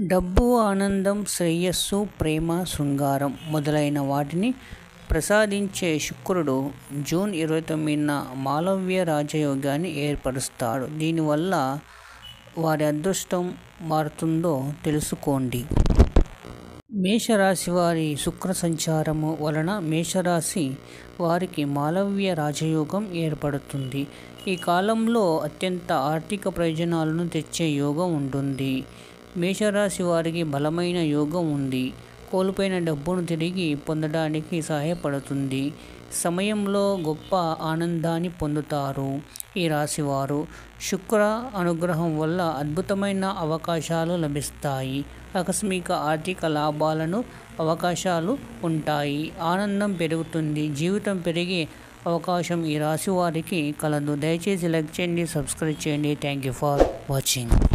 డబ్బు, ఆనందం, శ్రేయస్సు, ప్రేమ, శృంగారం మొదలైన వాటిని ప్రసాదించే శుక్రుడు జూన్ 29న మాలవ్య రాజయోగాన్ని ఏర్పరుస్తాడు. దీనివల్ల వారి అదృష్టం మారుతుందో తెలుసుకోండి. మేషరాశి వారి శుక్ర సంచారము వలన మేషరాశి వారికి మాలవ్య రాజయోగం ఏర్పడుతుంది. ఈ కాలంలో అత్యంత ఆర్థిక ప్రయోజనాలను తెచ్చే యోగం ఉంటుంది. మేషరాశి వారికి బలమైన యోగం ఉంది. కోల్పోయిన డబ్బును తిరిగి పొందడానికి సహాయపడుతుంది. సమయంలో గొప్ప ఆనందాన్ని పొందుతారు. ఈ రాశివారు శుక్ర అనుగ్రహం వల్ల అద్భుతమైన అవకాశాలు లభిస్తాయి. ఆకస్మిక ఆర్థిక లాభాలను అవకాశాలు ఉంటాయి. ఆనందం పెరుగుతుంది. జీవితం పెరిగే అవకాశం ఈ రాశి వారికి కలదు. దయచేసి లైక్ చేయండి, సబ్స్క్రైబ్ చేయండి. Thank you for watching.